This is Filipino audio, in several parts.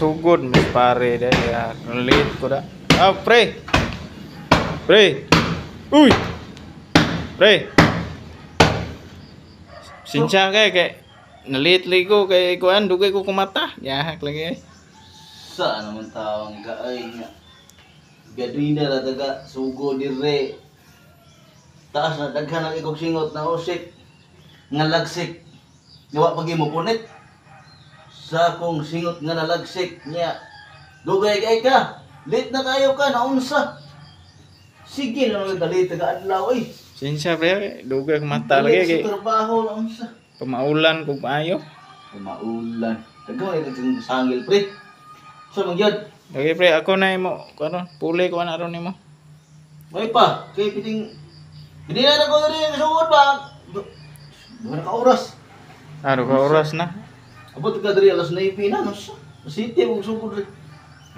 sugod mas pare deh ya. Lelit ko da. Ah, pre. Pre. Uy. Pre. Sinsya kay nalit ko kay kuan dugay ko kumata. Yahak lagi. Sa naman tawang gaay nga. Gadwina na daga sugo dire. Taas na daghan ang ikog singot na usik. Nga lagsik. Gawa pag mo punit. Sa kong singot nga nalagsik niya. Dugay kay ka. Late na kayo ka naunsa. Sige na mga dalit taga adlaw eh. Sinsya pre, dugay kumata lagi kay Sa trabaho naunsa. pamaulan kog maayo. Maulan. Daghan ay naging sangil pre. So magyod. Lagi pre, ako na imo kuno puli ko na ron nimo. May pa, kay piting hindi na ko rin sugod ba? Duha ka oras. Aro ka oras na. Abot ka diri alas 9 na no. City mo sugod rin.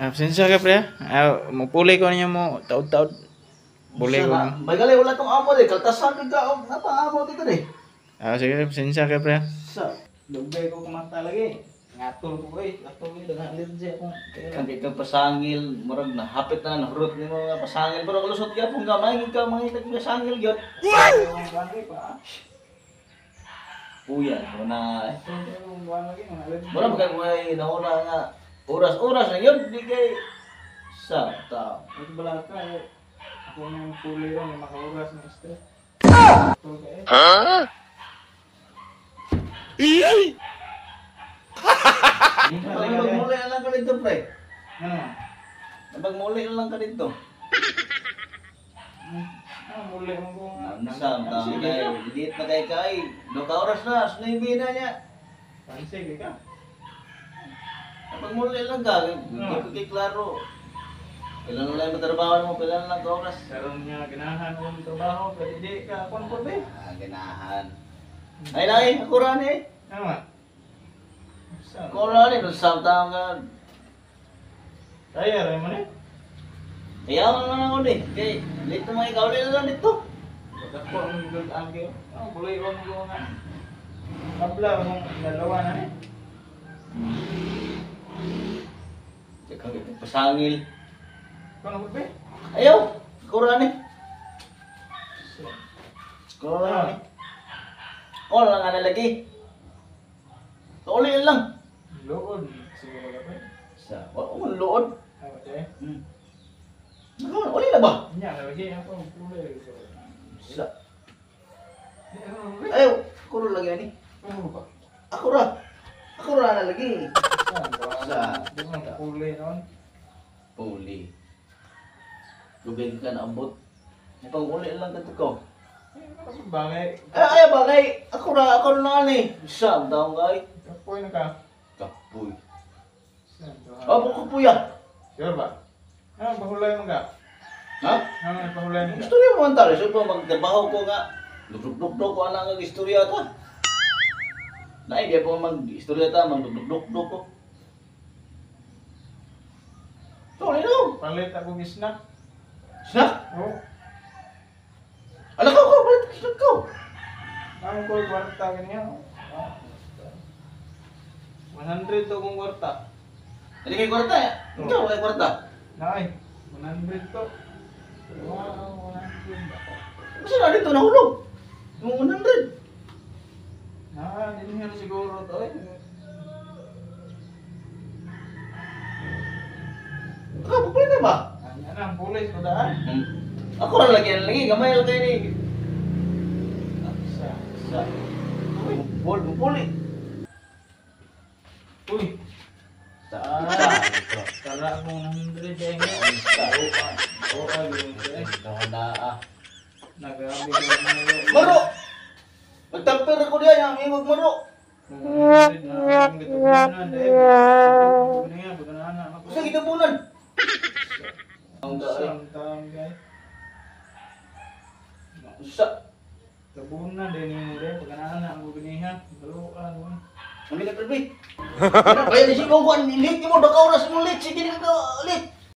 Ah, sinsya ka pre. Ah, mo puli ko niyo mo taud-taud. Puli ko. May gali wala tong amo de, kaltasan ka og napaamo dito de. Ah, sige, sinsya ka pre. Sa Dugay ko kumata lagi. Ngatol ko atol ko dengan allergy ako. kan ka pasangil, murag na hapit na nahurot nimo nga pasangil pero lusot gyapon gamay ka mga pasangil gyud. Puya, wala. Wala ba kay may nahuna nga oras na yun, di kay sa tao. Ito bala ka, ako nang puli ron, makaoras na stress. Ha? Magmuli na lang ka dito, pre. Ano? Magmuli na lang ka dito. Muli mo ko nga. Sam, tao kay, liit na kay. Doka oras na, sinabi na niya. Pansig ka. Magmuli lang ka, kay klaro. Kailan lang matrabaho mo, kailan lang ka oras. Karoon niya, ganahan mo ng trabaho, pero di ka konfor ba eh. Ganahan. Ay, ako rin eh. Ano nga? Ako rin eh, Sam, tao ka. Kaya rin mo eh. Kaya ako naman ako eh. Kay, late naman ikaw rin lang dito. Ako ang good agyo. Buloy ko mo nga. Kabla mong dalawa na eh. Tsaka pasangil. Kano ba eh? Ayaw, ako rin eh. Ako rin eh. Ako lang nga nalagi. Tuloy lang. Lood. Siguro ka ba eh? Sa, wala ko lood. Ano ba eh? Uli na ba? Nya, nalagay ako ang kulay. Sa, Ano ba eh? ayaw, ako rin lagi ani. Ano ba? Ako rin nalagi. Sa kulay noon. Puli. Lugay ka na abot. Pag uli lang ka ko. Bagay. Ay, bagay. Ako rin na ani. Sa, daw ngay. Kapoy na ka. Kapoy. Saan? Abo kapoy ah. Sure ba? Ano, pahulay mo ka? Ha? Ano, pahulay mo ka? Istorya mo man tali. So, magtrabaho ko nga. Dugdug-dugdug ko anang istorya ta. Naay, di po mag-istorya ta. Magdugdug-dugdug ko. Sorry no. Palit ako gisnak. Snack. Oo. Alam ko, balit snack ko. Ang ko, kwarta ganyan. 100 to kung kwarta. Hindi kayo kwarta eh. Ikaw, wala kwarta. Nay, 100 to. Wow, 100 ba? Kasi na dito nahulog. Yung 100. Hindi niya siguro to eh. Pwede na ba? Yan ang pulis ko daan. Ako lang lagi. Gamay lang kayo ni. Sa. Puli. Uy, Sa. tara akong 100 eh. Oo, eh. Nagabi ko na yun. Maro! Magtamper ako diyan, yung imog maro. 100 na akong gitubunan eh. Ano nga, pagkanahan ako. Kasi gitabunan. Ang daan. Isang taon guys. Sa. Tabunan din yung rin. Pagkanahan ako binihan. Baluan mo. Ang bilang perbi. Kaya di si Mongguan, late mo, daka oras mo late. Sige ka late.